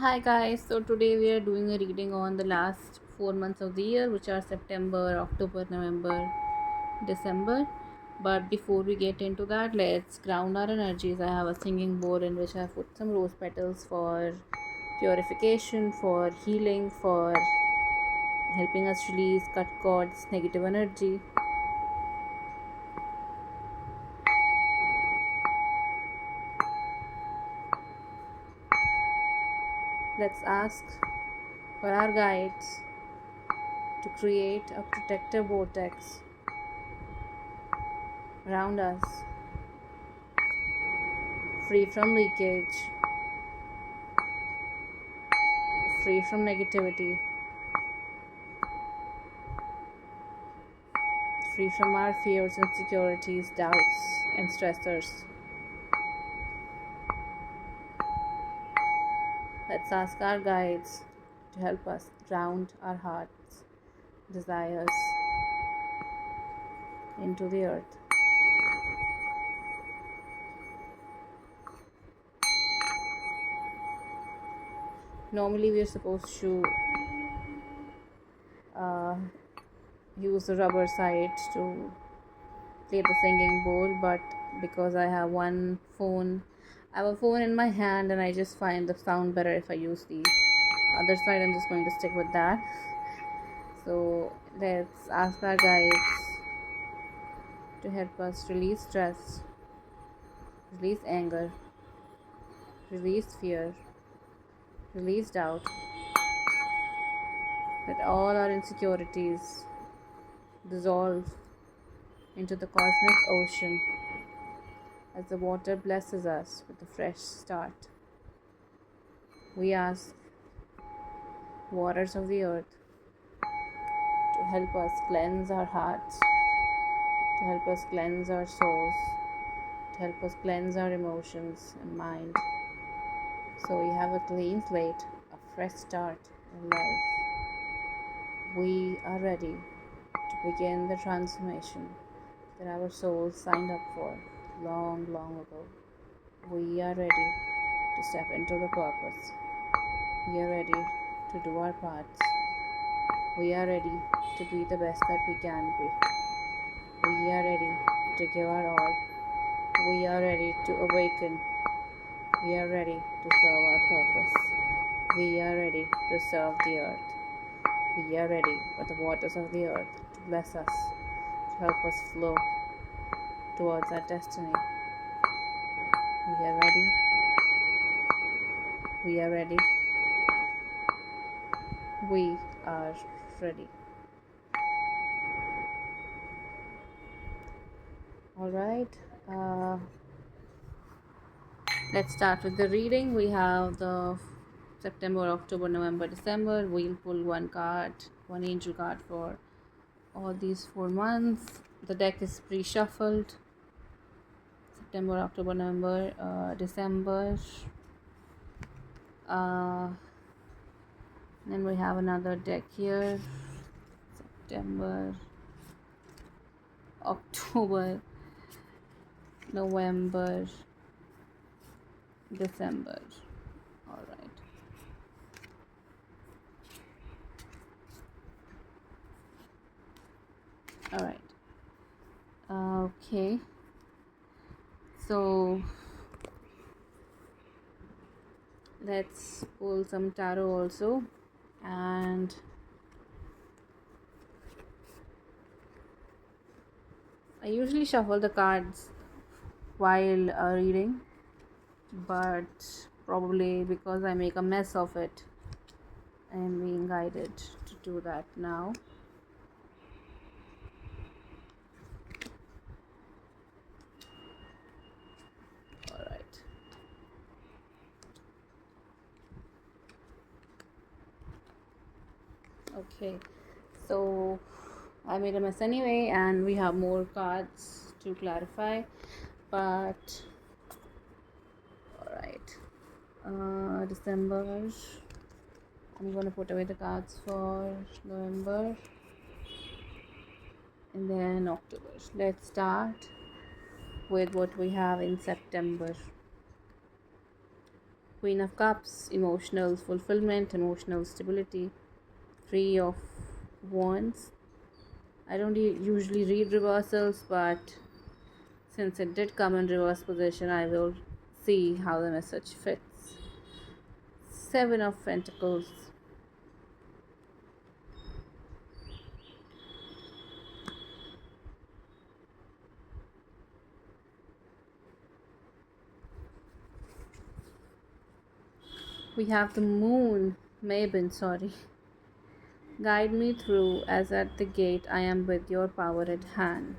Hi guys, so today we are doing a reading on the last 4 months of the year, which are September, October, November, December. But before we get into that, let's ground our energies. I have a singing bowl in which I have put some rose petals for purification, for healing, for helping us release cut cords, negative energy. Let's ask for our guides to create a protective vortex around us, free from leakage, free from negativity, free from our fears, insecurities, doubts, and stressors. Let's ask our guides to help us ground our hearts, desires into the earth. Normally, we are supposed to uh, use the rubber sides to play the singing bowl, but because I have I have a phone in my hand, and I just find the sound better if I use the other side. I'm just going to stick with that. So let's ask our guides to help us release stress, release anger, release fear, release doubt. Let all our insecurities dissolve into the cosmic ocean as the water blesses us with a fresh start. We ask waters of the earth to help us cleanse our hearts, to help us cleanse our souls, to help us cleanse our emotions and mind, so we have a clean slate, a fresh start in life. We are ready to begin the transformation that our souls signed up for long, long ago. We are ready to step into the purpose. We are ready to do our parts. We are ready to be the best that we can be. We are ready to give our all. We are ready to awaken. We are ready to serve our purpose. We are ready to serve the earth. We are ready for the waters of the earth to bless us, to help us flow towards our destiny. We are ready. We are ready. We are ready. All right. Uh, let's start with the reading. We have the September, October, November, December. We'll pull one card, one angel card for all these 4 months. The deck is pre shuffled. September, October, November, December. Uh, then we have another deck here. September, October, November, December. All right. All right. Okay. So let's pull some tarot also. And I usually shuffle the cards while reading, but probably because I make a mess of it, I am being guided to do that now. All right. Okay. So I made a mess anyway, and we have more cards to clarify, but all right. December. I'm gonna put away the cards for November and then October. Let's start with what we have in September. Queen of Cups, emotional fulfillment, emotional stability. Three of Wands. I don't usually read reversals, but since it did come in reverse position, I will see how the message fits. Seven of Pentacles. We have the Moon, Mabon, sorry. Guide me through, as at the gate I am with your power at hand.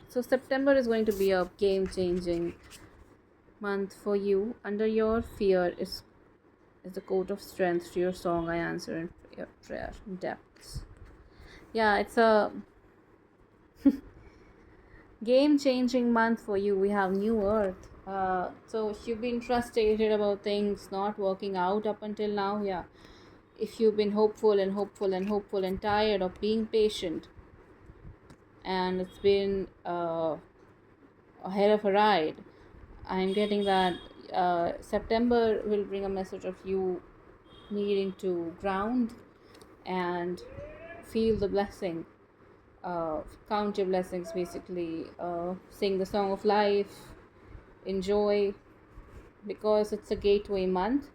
So September is going to be a game-changing month for you. Under your fear is the coat of strength. To your song I answer in prayer. Depths. Yeah, it's a game-changing month for you. We have New Earth. So if you've been frustrated about things not working out up until now, yeah. If you've been hopeful and tired of being patient, and it's been a hell of a ride, I'm getting that September will bring a message of you needing to ground and feel the blessing. Count your blessings, basically. Sing the song of life, enjoy, because it's a gateway month.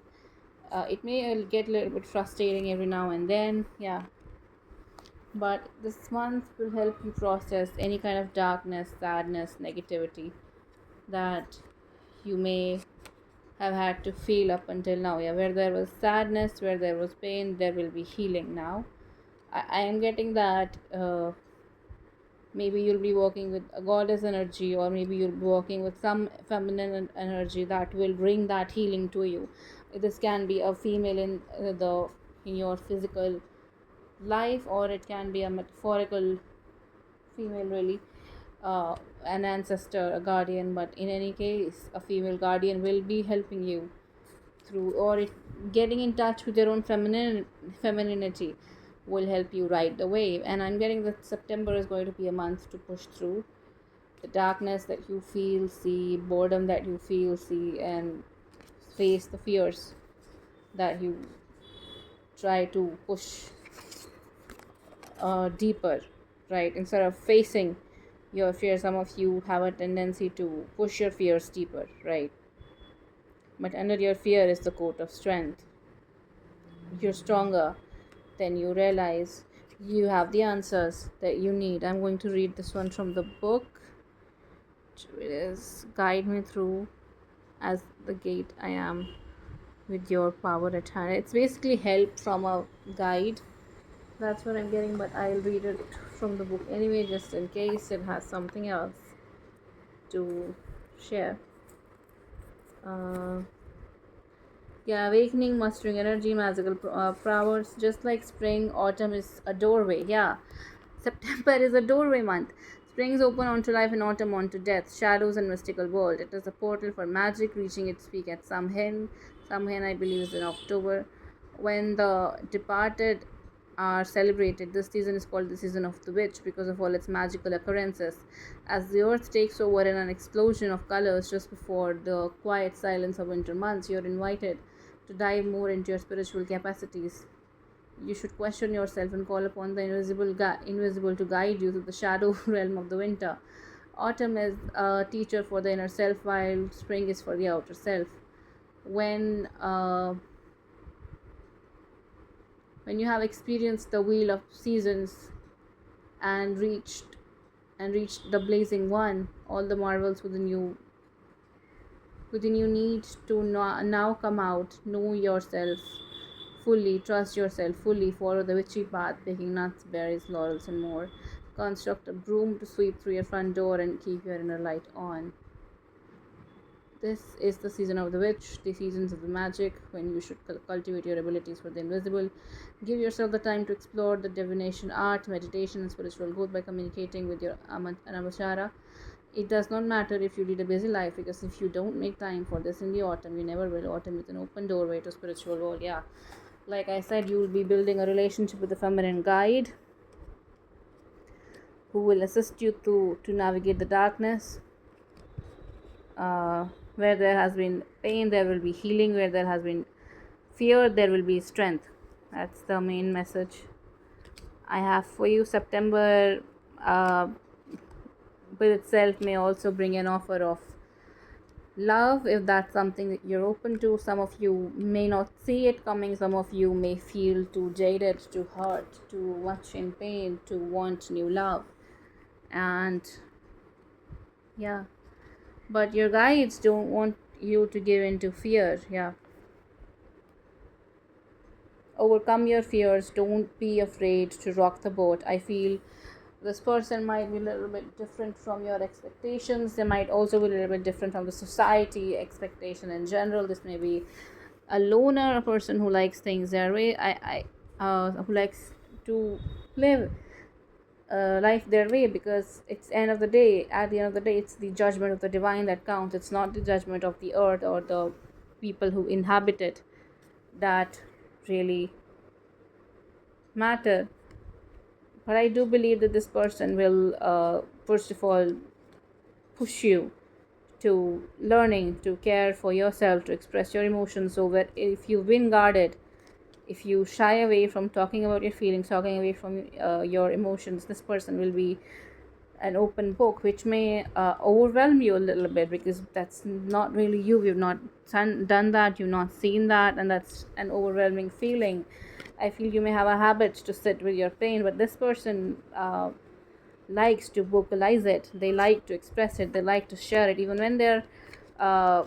It may get a little bit frustrating every now and then, yeah, but this month will help you process any kind of darkness, sadness, negativity that you may have had to feel up until now. Yeah, where there was sadness, where there was pain, there will be healing now. I am getting that maybe you'll be working with a goddess energy, or maybe you'll be working with some feminine energy that will bring that healing to you. This can be a female in your physical life, or it can be a metaphorical female, really, an ancestor, a guardian. But in any case, a female guardian will be helping you through, or getting in touch with your own femininity will help you ride the wave. And I'm getting that September is going to be a month to push through the darkness that you feel, see boredom that you feel, see, and face the fears that you try to push deeper, right? Instead of facing your fear, some of you have a tendency to push your fears deeper, right? But under your fear is the coat of strength. You're stronger than you realize. You have the answers that you need. I'm going to read this one from the book. It is Guide Me Through, as the gate I am with your power at hand. It's basically help from a guide. That's what I'm getting, but I'll read it from the book anyway, just in case it has something else to share. Yeah, awakening, mastering energy, magical powers. Just like spring, autumn is a doorway. Yeah, September is a doorway month. Spring is open onto life and autumn onto death, shadows and mystical world. It is a portal for magic reaching its peak at Samhain. Samhain, I believe, is in October. When the departed are celebrated, this season is called the season of the witch because of all its magical occurrences. As the earth takes over in an explosion of colors just before the quiet silence of winter months, you're invited to dive more into your spiritual capacities. You should question yourself and call upon the invisible to guide you through the shadow realm of the winter. Autumn is a teacher for the inner self, while spring is for the outer self. When you have experienced the wheel of seasons and reached the blazing one, all the marvels within you need to now come out. Know yourself fully, trust yourself fully, follow the witchy path, picking nuts, berries, laurels, and more. Construct a broom to sweep through your front door and keep your inner light on. This is the season of the witch, the seasons of the magic, when you should cultivate your abilities for the invisible. Give yourself the time to explore the divination art, meditation, and spiritual growth by communicating with your Anamachara. It does not matter if you lead a busy life, because if you don't make time for this in the autumn, you never will. Autumn is an open doorway to spiritual world. Yeah, like I said, you will be building a relationship with a feminine guide who will assist you to navigate the darkness. Where there has been pain, there will be healing. Where there has been fear, there will be strength. That's the main message I have for you. September uh, with itself may also bring an offer of love, if that's something that you're open to. Some of you may not see it coming. Some of you may feel too jaded, too hurt, too much in pain to want new love. And yeah, but your guides don't want you to give in to fear. Yeah, overcome your fears. Don't be afraid to rock the boat. I feel this person might be a little bit different from your expectations. They might also be a little bit different from the society expectation in general. This may be a loner, a person who likes things their way, who likes to live life their way, because it's end of the day at the end of the day, it's the judgment of the divine that counts. It's not the judgment of the earth or the people who inhabit it that really matter. But I do believe that this person will first of all push you to learning to care for yourself, to express your emotions. So that if you've been guarded, if you shy away from talking about your feelings, talking away from your emotions, this person will be an open book, which may overwhelm you a little bit, because that's not really you. You've not done that, you've not seen that, and that's an overwhelming feeling. I feel you may have a habit to sit with your pain, but this person likes to vocalize it. They like to express it. They like to share it, even when they're uh,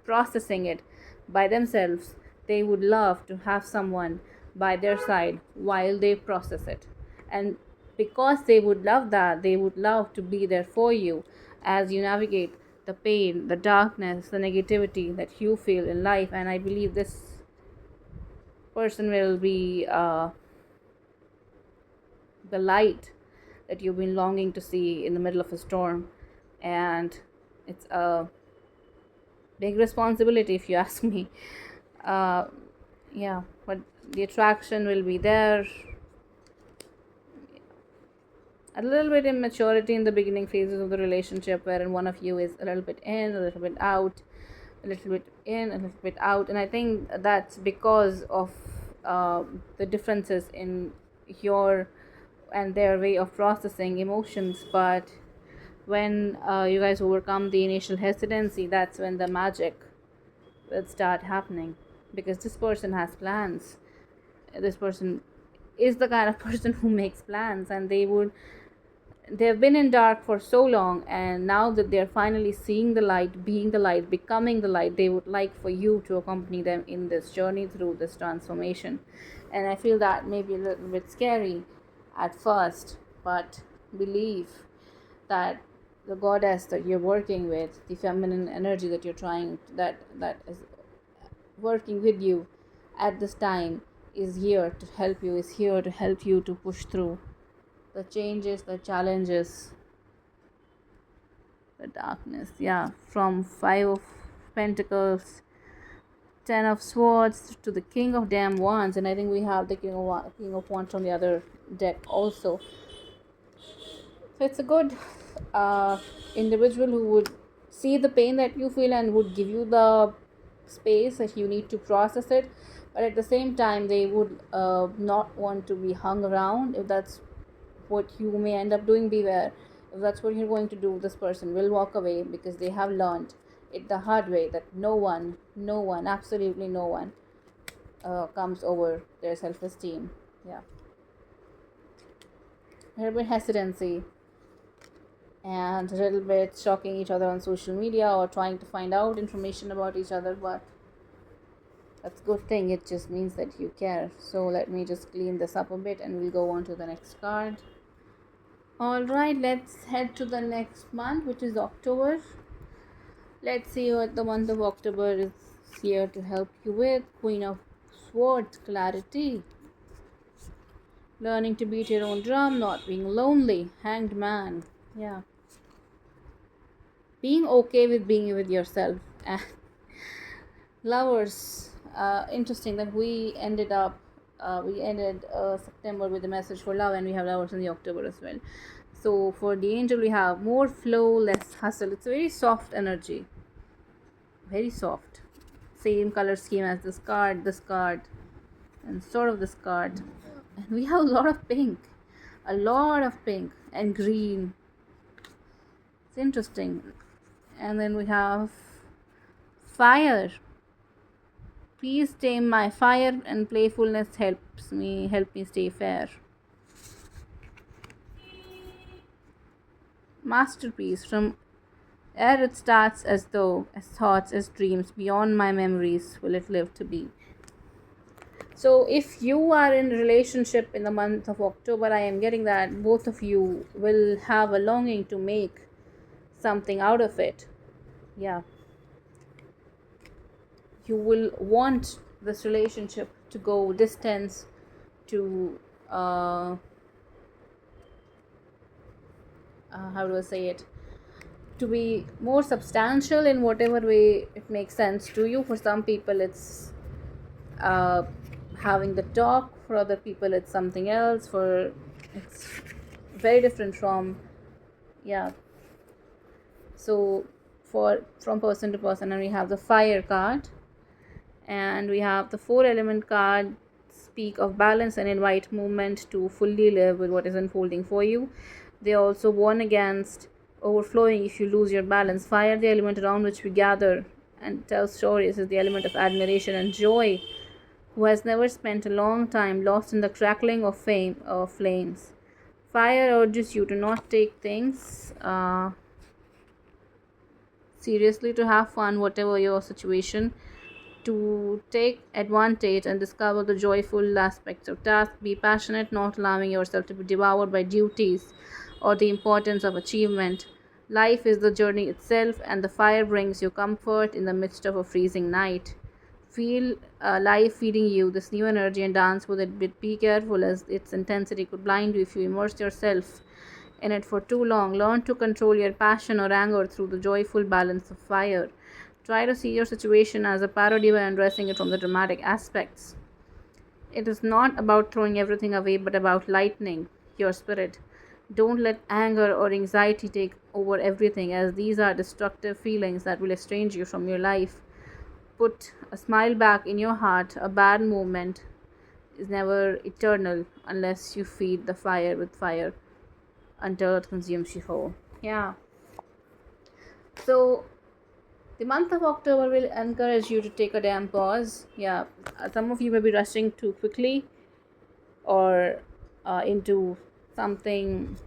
processing it by themselves. They would love to have someone by their side while they process it. And because they would love that, they would love to be there for you as you navigate the pain, the darkness, the negativity that you feel in life. And I believe this person will be the light that you've been longing to see in the middle of a storm. And it's a big responsibility, if you ask me. uh, yeah, but the attraction will be there. A little bit immaturity in the beginning phases of the relationship, wherein one of you is a little bit in, a little bit out, a little bit in, a little bit out. And I think that's because of the differences in your and their way of processing emotions. But when you guys overcome the initial hesitancy, that's when the magic will start happening, because this person has plans. This person is the kind of person who makes plans, and they've been in dark for so long, and now that they're finally seeing the light, being the light, becoming the light, they would like for you to accompany them in this journey through this transformation. And I feel that may be a little bit scary at first, but believe that the goddess that you're working with, the feminine energy that you're trying, that is working with you at this time, is here to help you, is here to help you to push through the changes, the challenges, the darkness. Yeah, from 5 of Pentacles, 10 of Swords to the King of Damn Wands, and I think we have the King of Wands from the other deck also. So it's a good individual who would see the pain that you feel and would give you the space that you need to process it. But at the same time, they would not want to be hung around. If that's what you may end up doing, beware. If that's what you're going to do, this person will walk away, because they have learned it the hard way that no one, absolutely no one comes over their self-esteem. Yeah, a little bit hesitancy and a little bit stalking each other on social media or trying to find out information about each other, but that's a good thing. It just means that you care. So let me just clean this up a bit and we'll go on to the next card. Alright, let's head to the next month, which is October. Let's see what the month of October is here to help you with. Queen of Swords, clarity. Learning to beat your own drum, not being lonely. Hanged Man. Yeah. Being okay with being with yourself. And Lovers. Interesting that we ended September with a message for love, and we have Lovers in the October as well. So for the angel, we have more flow, less hustle. It's a very soft energy. very soft. Same color scheme as this card, and sort of this card. And we have a lot of pink and green. It's interesting. And then we have fire. Please tame my fire, and playfulness help me stay fair. Masterpiece. From ere it starts as though, as thoughts, as dreams, beyond my memories will it live to be. So if you are in a relationship in the month of October, I am getting that both of you will have a longing to make something out of it. Yeah. You will want this relationship to go distance, to how do I say it, to be more substantial in whatever way it makes sense to you. For some people it's uh, having the talk, for other people it's something else, for it's very different from, yeah. So from person to person. And we have the fire card, and we have the 4 element card. Speak of balance and invite movement to fully live with what is unfolding for you. They also warn against overflowing if you lose your balance. Fire, the element around which we gather and tell stories, is the element of admiration and joy. Who has never spent a long time lost in the crackling of fame or flames? Fire urges you to not take things seriously, to have fun, whatever your situation, to take advantage and discover the joyful aspects of task. Be passionate, not allowing yourself to be devoured by duties or the importance of achievement. Life is the journey itself, and the fire brings you comfort in the midst of a freezing night. Feel life feeding you this new energy and dance with it, but be careful as its intensity could blind you if you immerse yourself in it for too long. Learn to control your passion or anger through the joyful balance of fire. Try to see your situation as a parody by undressing it from the dramatic aspects. It is not about throwing everything away, but about lightening your spirit. Don't let anger or anxiety take over everything, as these are destructive feelings that will estrange you from your life. Put a smile back in your heart. A bad moment is never eternal unless you feed the fire with fire until it consumes you whole. Yeah. So the month of October will encourage you to take a damn pause. Yeah. Some of you may be rushing too quickly or into something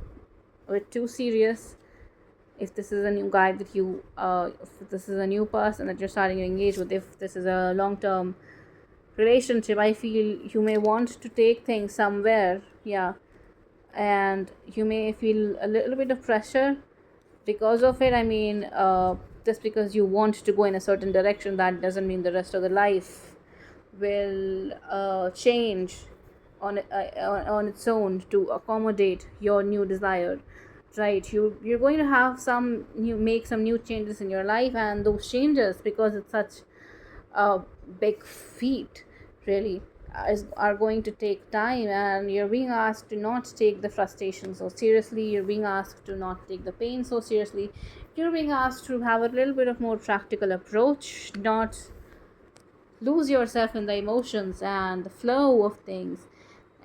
bit too serious. If this is a new guy that you, if this is a new person that you're starting to engage with, if this is a long-term relationship, I feel you may want to take things somewhere. Yeah. And you may feel a little bit of pressure because of it. I mean, just because you want to go in a certain direction, that doesn't mean the rest of the life will change on its own to accommodate your new desire, right? You're going to have make some new changes in your life, and those changes, because it's such a big feat, really, are going to take time, and you're being asked to not take the frustration so seriously. You're being asked to not take the pain so seriously. You're being asked to have a little bit of more practical approach, not lose yourself in the emotions and the flow of things.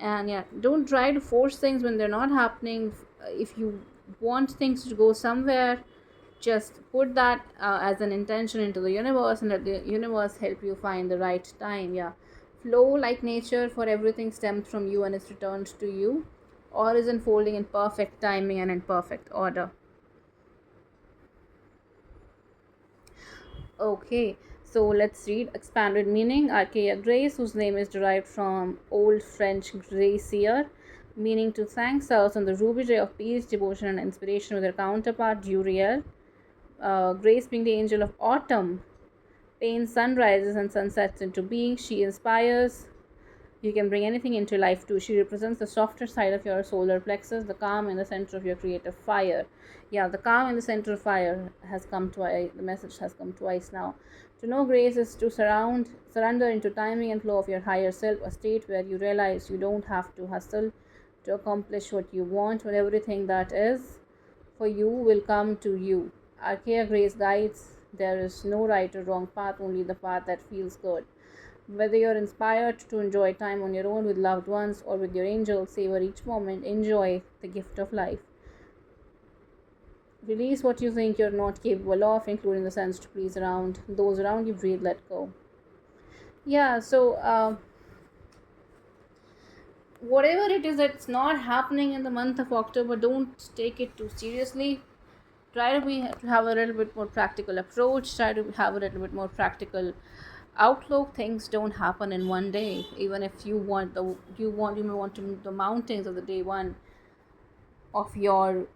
And yeah, don't try to force things when they're not happening. If you want things to go somewhere, just put that as an intention into the universe, and let the universe help you find the right time. Yeah. Flow like nature, for everything stems from you and is returned to you. All is unfolding in perfect timing and in perfect order. Okay, so let's read expanded meaning. Archaea Grace, whose name is derived from Old French gracier, meaning to thank, serves on the ruby ray of peace, devotion, and inspiration with her counterpart Uriel. Grace, being the angel of autumn, paints sunrises and sunsets into being. She inspires. You can bring anything into life too. She represents the softer side of your solar plexus, the calm in the center of your creative fire. Yeah, the calm in the center of fire has come twice. The message has come twice now. To know Grace is to surrender into timing and flow of your higher self, a state where you realize you don't have to hustle to accomplish what you want, but everything that is for you will come to you. Archaea Grace guides There is no right or wrong path, only the path that feels good. Whether you're inspired to enjoy time on your own with loved ones or with your angels, savor each moment, enjoy the gift of life. Release what you think you're not capable of, including the sense to please around those around you. Breathe, let go. Yeah, so whatever it is that's not happening in the month of October, don't take it too seriously. Try to have a little bit more practical approach. Try to have a little bit more practical outlook. Things don't happen in one day. Even if you may want to move the mountains of the day one of your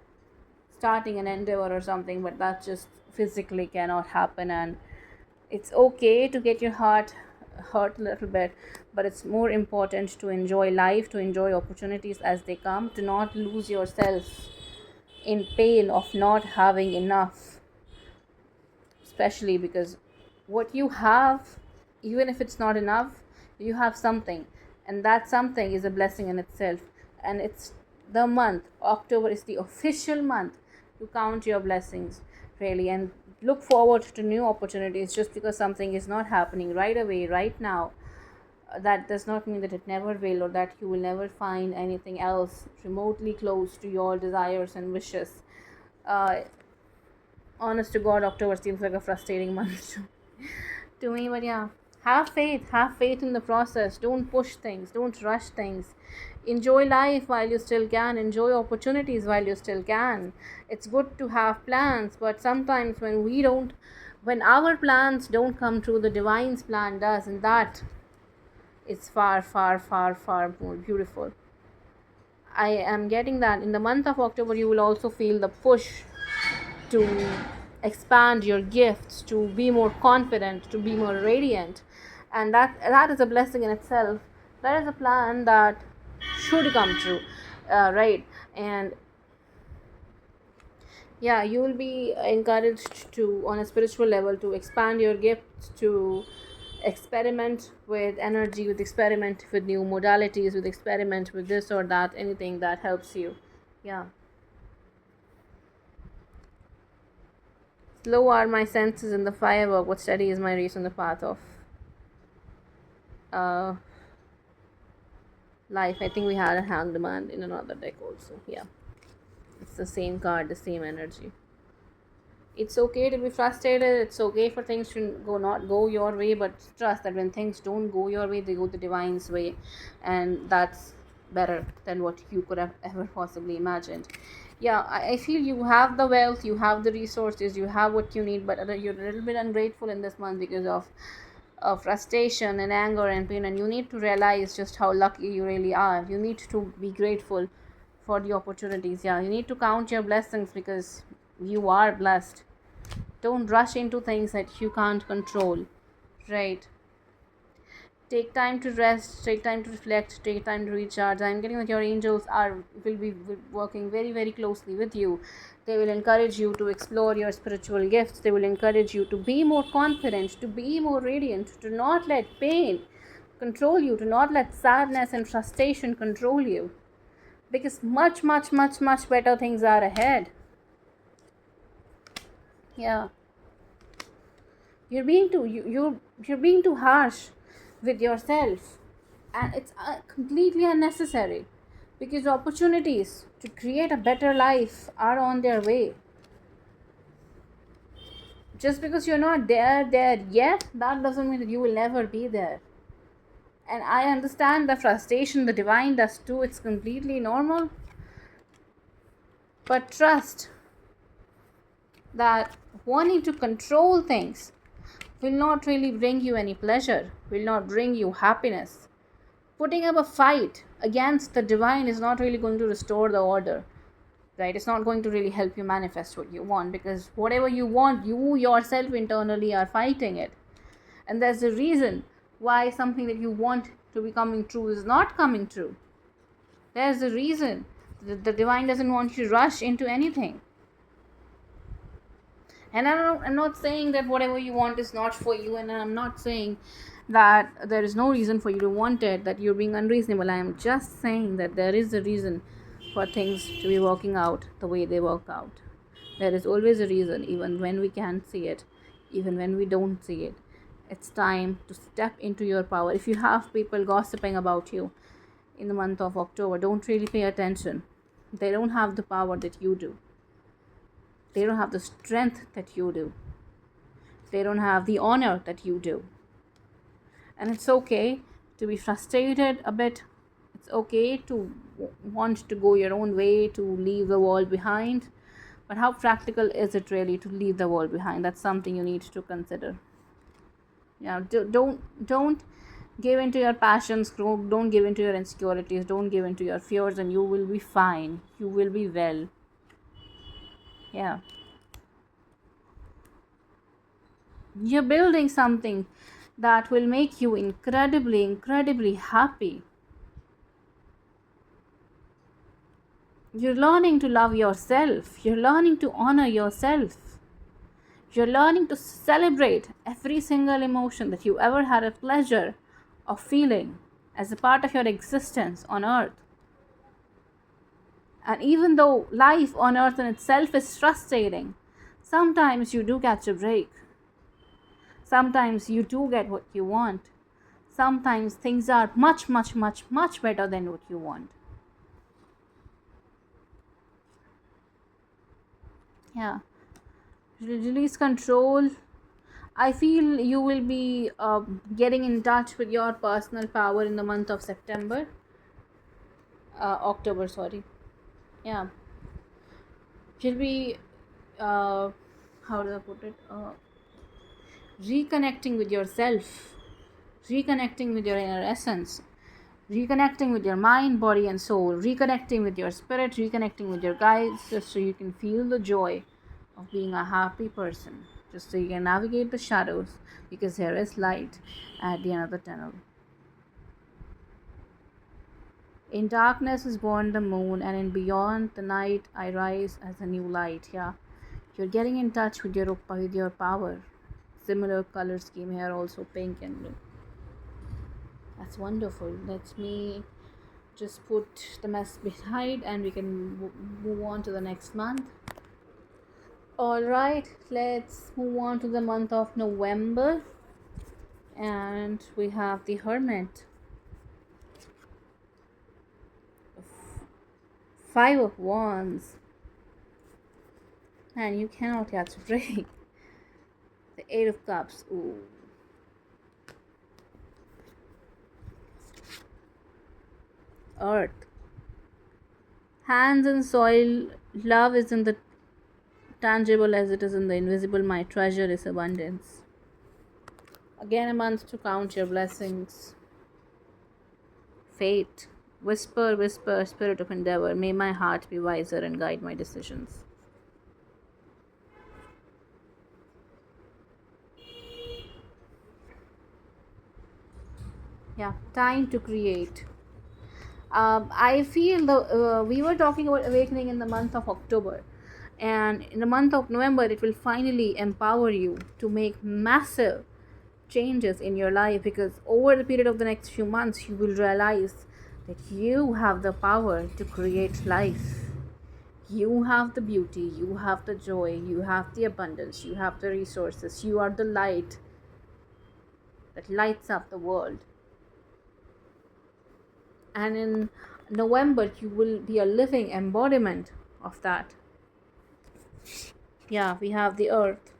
starting an endeavor or something, but that just physically cannot happen. And it's okay to get your heart hurt a little bit, but it's more important to enjoy life, to enjoy opportunities as they come, to not lose yourself in pain of not having enough, especially because what you have, even if it's not enough, you have something, and that something is a blessing in itself. And it's the month October is the official month to count your blessings, really, and look forward to new opportunities. Just because something is not happening right away, right now, that does not mean that it never will, or that you will never find anything else remotely close to your desires and wishes. uh, Honest to God, October seems like a frustrating month to me, but yeah, have faith in the process. Don't push things, don't rush things. Enjoy life while you still can, enjoy opportunities while you still can. It's good to have plans, but sometimes when our plans don't come true, the divine's plan does, and that is far, far, far, far more beautiful. I am getting that in the month of October you will also feel the push to expand your gifts, to be more confident, to be more radiant, and that is a blessing in itself. That is a plan that should come true, right? And yeah, you will be encouraged to, on a spiritual level, to expand your gifts, to experiment with energy, with experiment with new modalities, with experiment with this or that, anything that helps you. Yeah. Slow are my senses in the firework, but steady is my race on the path of uh, life. I think we had a hanged man in another deck also. Yeah. It's the same card, the same energy. It's okay to be frustrated. It's okay for things to not go your way, but trust that when things don't go your way, they go the divine's way, and that's better than what you could have ever possibly imagined. Yeah, I feel you have the wealth, you have the resources, you have what you need, but you're a little bit ungrateful in this month because of frustration and anger and pain, and you need to realize just how lucky you really are. You need to be grateful for the opportunities. Yeah, you need to count your blessings because you are blessed. Don't rush into things that you can't control, right? Take time to rest, take time to reflect, take time to recharge. I'm getting that your angels will be working very, very closely with you. They will encourage you to explore your spiritual gifts. They will encourage you to be more confident, to be more radiant, to not let pain control you, to not let sadness and frustration control you, because much, much, much, much better things are ahead. Yeah, you're being too harsh with yourself, and it's completely unnecessary, because opportunities to create a better life are on their way. Just because you're not there yet, that doesn't mean that you will never be there. And I understand the frustration, the divine does too. It's completely normal, but trust that wanting to control things will not really bring you any pleasure, will not bring you happiness. Putting up a fight against the divine is not really going to restore the order, right? It's not going to really help you manifest what you want, because whatever you want, you yourself internally are fighting it. And there's a reason why something that you want to be coming true is not coming true. There's a reason. The divine doesn't want you to rush into anything. And I'm not saying that whatever you want is not for you, and I'm not saying that there is no reason for you to want it, that you're being unreasonable. I am just saying that there is a reason for things to be working out the way they work out. There is always a reason, even when we can't see it, even when we don't see it. It's time to step into your power. If you have people gossiping about you in the month of October, don't really pay attention. They don't have the power that you do. They don't have the strength that you do. They don't have the honor that you do. And it's okay to be frustrated a bit. It's okay to want to go your own way, to leave the world behind. But how practical is it really to leave the world behind? That's something you need to consider. Yeah, don't give into your passions. Don't give into your insecurities. Don't give into your fears, and you will be fine. You will be well. Yeah, you're building something that will make you incredibly happy. You're learning to love yourself. You're learning to honor yourself. You're learning to celebrate every single emotion that you ever had a pleasure of feeling as a part of your existence on earth. And even though life on earth in itself is frustrating, sometimes you do catch a break. Sometimes you do get what you want. Sometimes things are much better than what you want. Yeah. Release control. I feel you will be getting in touch with your personal power in the month of October, sorry. Yeah. You'll be, how do I put it? Reconnecting with yourself, reconnecting with your inner essence, reconnecting with your mind, body, and soul, reconnecting with your spirit, reconnecting with your guides, just so you can feel the joy of being a happy person, just so you can navigate the shadows, because there is light at the end of the tunnel. In darkness is born the moon, and in beyond the night I rise as a new light. Yeah, you're getting in touch with your power. Similar color scheme here, also pink and blue. That's wonderful. Let me just put the mess behind, and we can move on to the next month. Alright, let's move on to the month of November, and we have the Hermit. Five of Wands, and you cannot catch a break. The Eight of Cups. Ooh. Earth. Hands in soil. Love is in the tangible as it is in the invisible. My treasure is abundance. Again, a month to count your blessings. Fate. Whisper, whisper, spirit of endeavor. May my heart be wiser and guide my decisions. Yeah, time to create. I feel we were talking about awakening in the month of October, and in the month of November, it will finally empower you to make massive changes in your life, because over the period of the next few months, you will realize that you have the power to create life. You have the beauty, you have the joy, you have the abundance, you have the resources, you are the light that lights up the world. And in November, you will be a living embodiment of that. Yeah, we have the earth,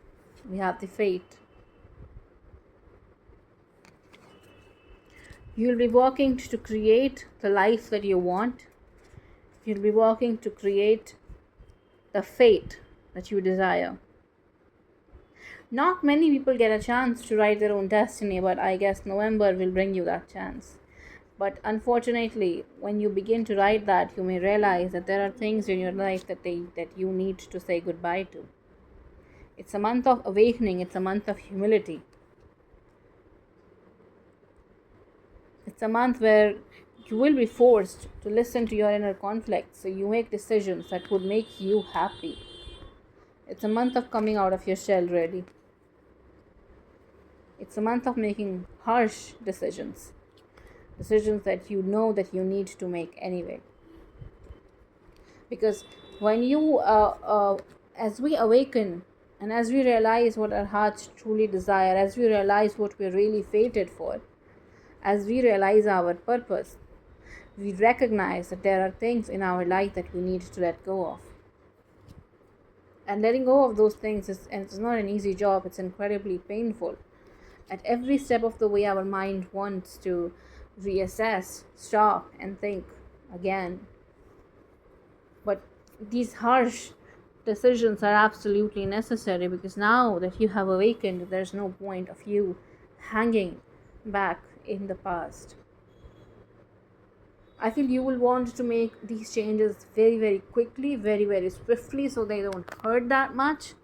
we have the fate. You'll be working to create the life that you want. You'll be working to create the fate that you desire. Not many people get a chance to write their own destiny, but I guess November will bring you that chance. But unfortunately, when you begin to write that, you may realize that there are things in your life that you need to say goodbye to. It's a month of awakening. It's a month of humility. It's a month where you will be forced to listen to your inner conflicts, so you make decisions that would make you happy. It's a month of coming out of your shell, really. It's a month of making harsh decisions that you know that you need to make anyway. Because when you as we awaken And as we realize what our hearts truly desire, as we realize what we're really fated for, as we realize our purpose, we recognize that there are things in our life that we need to let go of. And letting go of those things it's not an easy job, it's incredibly painful. At every step of the way, our mind wants to reassess, stop, and think again. But these harsh decisions are absolutely necessary, because now that you have awakened, there's no point of you hanging back in the past. I feel you will want to make these changes very, very quickly, very, very swiftly, so they don't hurt that much.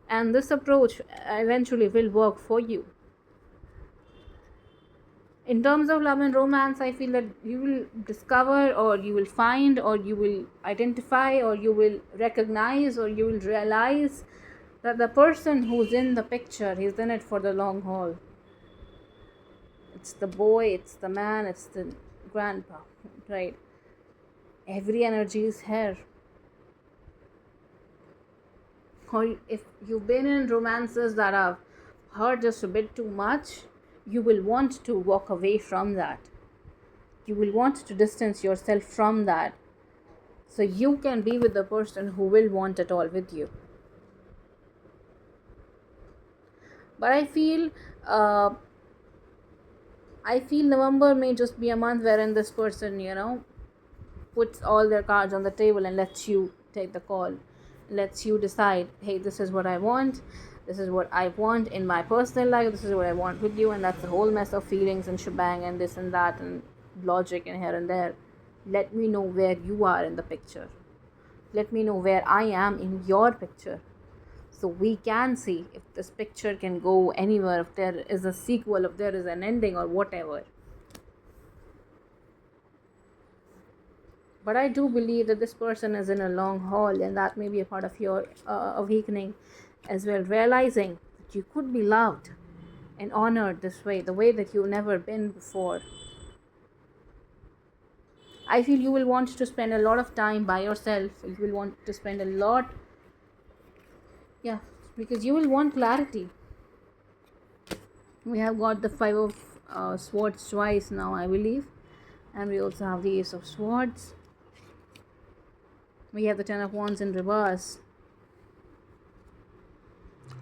And this approach eventually will work for you. In terms of love and romance, I feel that you will discover, or you will find, or you will identify, or you will recognize, or you will realize that the person who's in the picture, he's in it for the long haul. It's the boy, it's the man, it's the grandpa, right? Every energy is here. Or if you've been in romances that have hurt just a bit too much, you will want to walk away from that. You will want to distance yourself from that, so you can be with the person who will want it all with you. But I feel November may just be a month wherein this person, puts all their cards on the table and lets you take the call, lets you decide, hey, this is what I want, this is what I want in my personal life, this is what I want with you. And that's a whole mess of feelings and shebang and this and that and logic and here and there. Let me know where you are in the picture. Let me know where I am in your picture, so we can see if this picture can go anywhere, if there is a sequel, if there is an ending or whatever. But I do believe that this person is in a long haul, and that may be a part of your awakening as well, realizing that you could be loved and honored this way, the way that you've never been before. I feel you will want to spend a lot of time by yourself. You will want to spend a lot, because you will want clarity. We have got the Five of Swords twice now, I believe, and we also have the Ace of Swords. We have the Ten of Wands in reverse.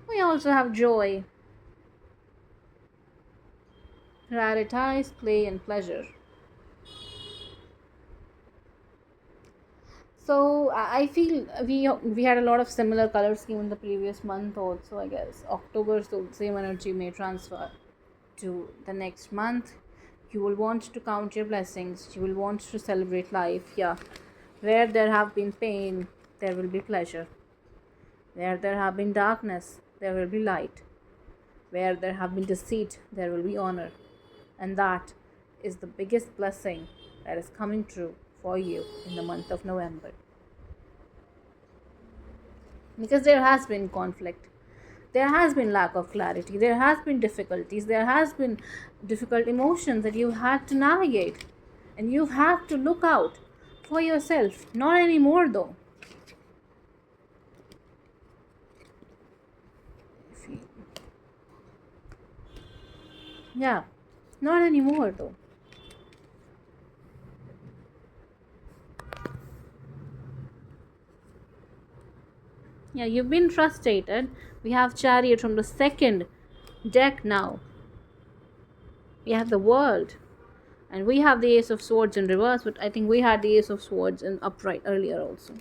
We also have joy, prioritize, play, and pleasure. So I feel we had a lot of similar color scheme in the previous month also, I guess. October, so same energy may transfer to the next month. You will want to count your blessings. You will want to celebrate life. Where there have been pain, there will be pleasure. Where there have been darkness, there will be light. Where there have been deceit, there will be honor. And that is the biggest blessing that is coming true for you in the month of November. Because there has been conflict, there has been lack of clarity, there has been difficulties, there has been difficult emotions that you had to navigate, and you have to look out for yourself. Not anymore though. Not anymore though. You've been frustrated. We have Chariot from the second deck now. We have the World. And we have the Ace of Swords in reverse, but I think we had the Ace of Swords in upright earlier also.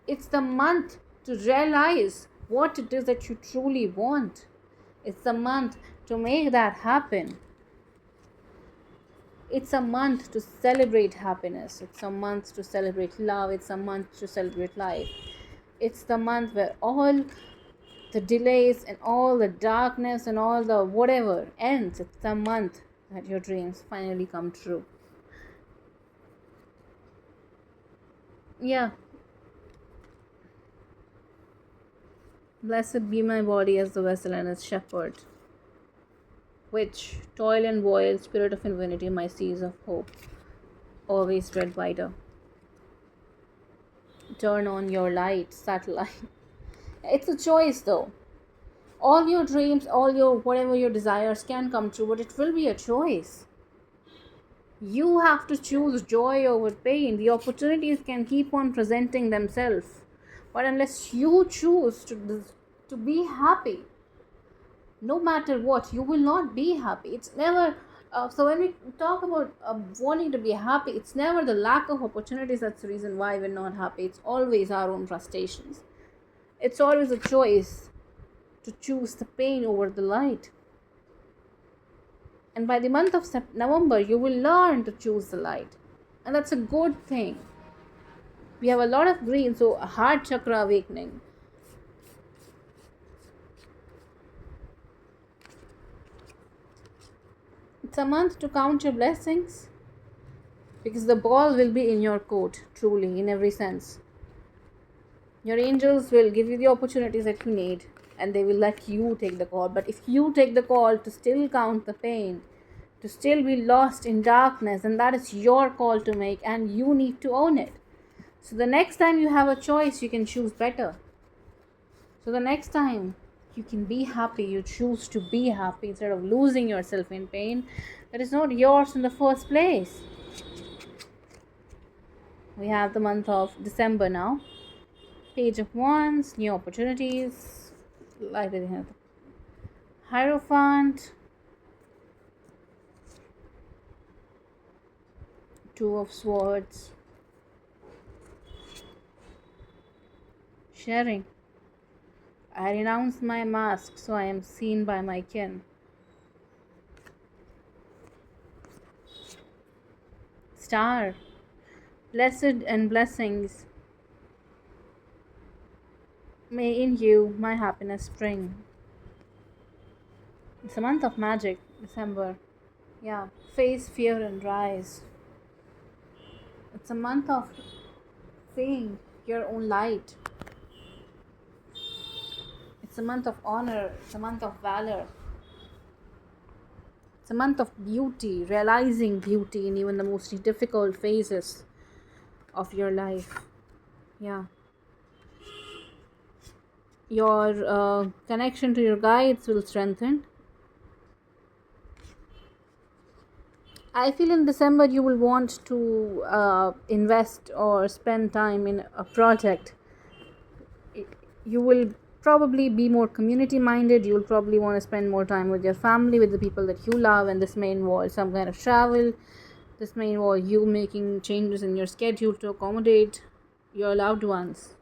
It's the month to realize what it is that you truly want. It's the month to make that happen. It's a month to celebrate happiness. It's a month to celebrate love. It's a month to celebrate life. It's the month where all the delays and all the darkness and all the whatever ends. It's the month that your dreams finally come true. Blessed be my body as the vessel and its shepherd, which toil and voil, spirit of infinity, my seas of hope, always spread wider. turn on your light, satellite. It's a choice though. All your dreams, all your whatever your desires can come true, but it will be a choice. You have to choose joy over pain. The opportunities can keep on presenting themselves, but unless you choose to be happy, no matter what, you will not be happy. It's never. So when we talk about wanting to be happy, it's never the lack of opportunities that's the reason why we're not happy. It's always our own frustrations. It's always a choice to choose the pain over the light. And by the month of November, you will learn to choose the light. And that's a good thing. We have a lot of green, so a heart chakra awakening. It's a month to count your blessings because the ball will be in your court, truly, in every sense. Your angels will give you the opportunities that you need and they will let you take the call. But if you take the call to still count the pain, to still be lost in darkness, then that is your call to make and you need to own it. So the next time you have a choice, you can choose better. So the next time you can be happy, you choose to be happy instead of losing yourself in pain that is not yours in the first place. We have the month of December now. Page of Wands, new opportunities, like the Hierophant, Two of Swords, sharing. I renounce my mask so I am seen by my kin. Star, blessed and blessings. May in you my happiness spring. It's a month of magic, December. Yeah, face fear and rise. It's a month of seeing your own light. It's a month of honor. It's a month of valor. It's a month of beauty, realizing beauty in even the most difficult phases of your life. Yeah. Your connection to your guides will strengthen. I feel in December you will want to invest or spend time in a project. You will probably be more community minded. You'll probably want to spend more time with your family, with the people that you love, and this may involve some kind of travel. This may involve you making changes in your schedule to accommodate your loved ones.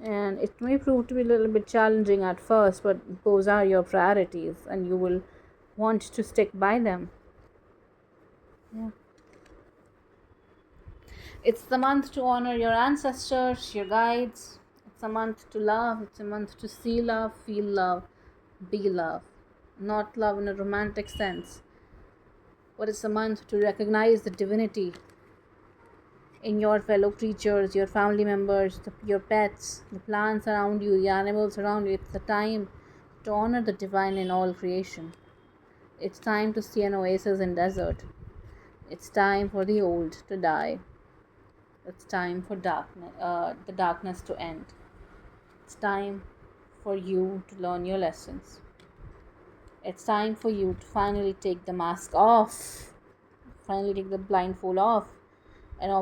And it may prove to be a little bit challenging at first, but those are your priorities and you will want to stick by them. Yeah. It's the month to honor your ancestors, your guides. It's a month to love. It's a month to see love, feel love, be love. Not love in a romantic sense, but it's a month to recognize the divinity in your fellow creatures, your family members, your pets, the plants around you, the animals around you. It's the time to honor the divine in all creation. It's time to see an oasis in desert. It's time for the old to die. It's time for the darkness to end. It's time for you to learn your lessons. It's time for you to finally take the mask off, finally take the blindfold off, and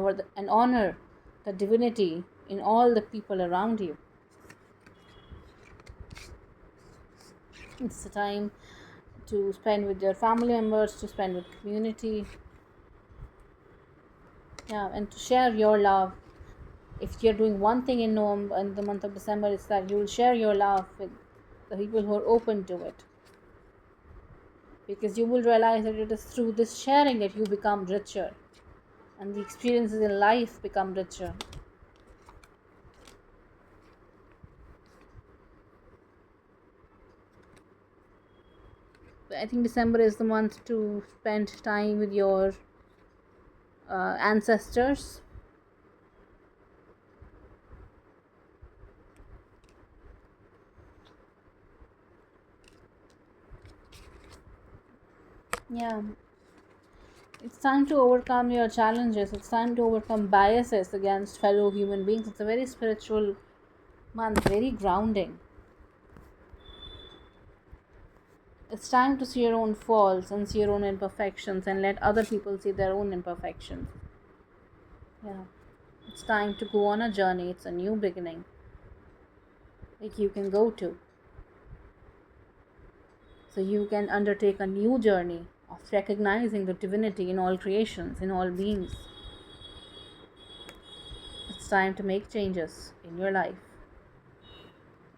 honor the divinity in all the people around you. It's the time to spend with your family members, to spend with community, and to share your love. If you're doing one thing in November, in the month of December, it's that you will share your love with the people who are open to it, because you will realize that it is through this sharing that you become richer and the experiences in life become richer. I think December is the month to spend time with your ancestors. Yeah. It's time to overcome your challenges. It's time to overcome biases against fellow human beings. It's a very spiritual month, very grounding. It's time to see your own faults and see your own imperfections and let other people see their own imperfections. Yeah. It's time to go on a journey. It's a new beginning. Like you can go to. So you can undertake a new journey of recognizing the divinity in all creations, in all beings. It's time to make changes in your life.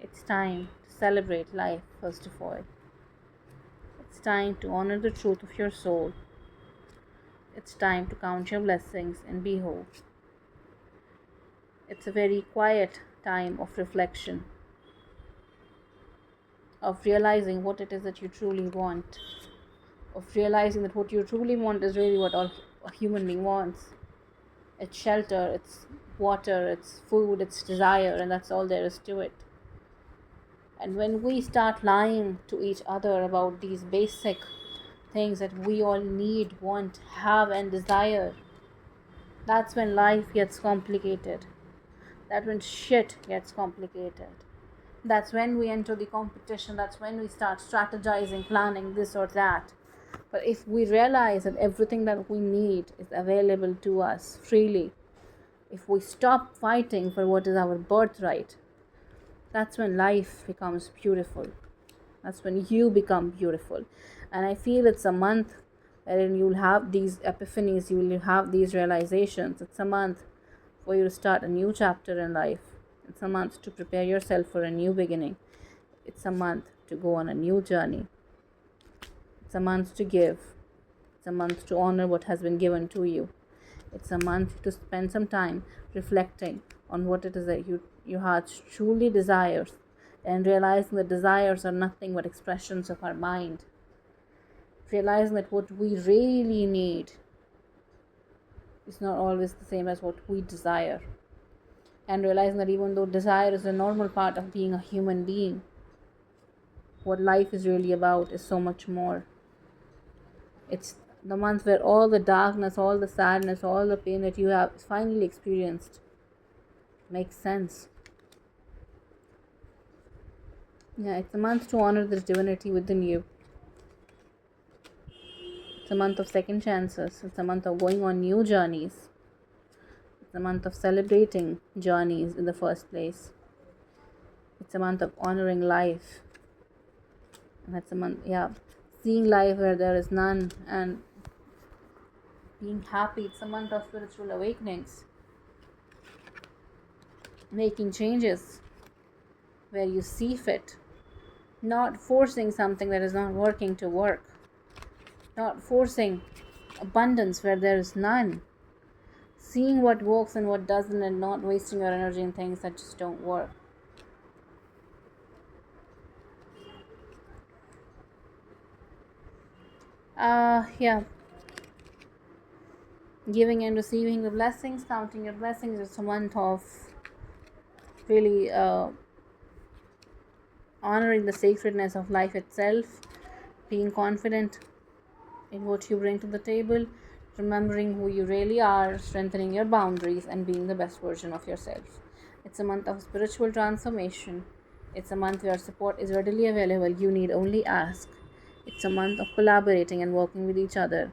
It's time to celebrate life, first of all. It's time to honor the truth of your soul. It's time to count your blessings and be whole. It's a very quiet time of reflection, of realizing what it is that you truly want, of realizing that what you truly want is really what a human being wants. It's shelter, it's water, it's food, it's desire, and that's all there is to it. And when we start lying to each other about these basic things that we all need, want, have, and desire, that's when life gets complicated. That's when shit gets complicated. That's when we enter the competition. That's when we start strategizing, planning this or that. But if we realize that everything that we need is available to us freely, if we stop fighting for what is our birthright, that's when life becomes beautiful. That's when you become beautiful. And I feel it's a month wherein you'll have these epiphanies, you'll have these realizations. It's a month for you to start a new chapter in life. It's a month to prepare yourself for a new beginning. It's a month to go on a new journey. It's a month to give. It's a month to honor what has been given to you. It's a month to spend some time reflecting on what it is that your heart truly desires, and realizing that desires are nothing but expressions of our mind. Realizing that what we really need is not always the same as what we desire. And realizing that even though desire is a normal part of being a human being, what life is really about is so much more. It's the month where all the darkness, all the sadness, all the pain that you have finally experienced makes sense. Yeah, it's a month to honor this divinity within you. It's a month of second chances. It's a month of going on new journeys. It's a month of celebrating journeys in the first place. It's a month of honoring life. And that's a month, seeing life where there is none and being happy. It's a month of spiritual awakenings. Making changes where you see fit. Not forcing something that is not working to work. Not forcing abundance where there is none. Seeing what works and what doesn't, and not wasting your energy in things that just don't work. Giving and receiving the blessings, counting your blessings. It's a month of really honoring the sacredness of life itself, being confident in what you bring to the table, remembering who you really are, strengthening your boundaries, and being the best version of yourself. It's a month of spiritual transformation. It's a month where support is readily available. You need only ask. It's a month of collaborating and working with each other.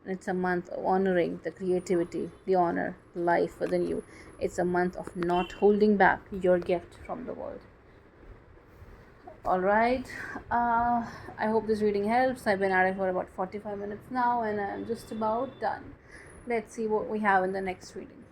And it's a month of honoring the creativity, the honor, the life within you. It's a month of not holding back your gift from the world. Alright, I hope this reading helps. I've been at it for about 45 minutes now and I'm just about done. Let's see what we have in the next reading.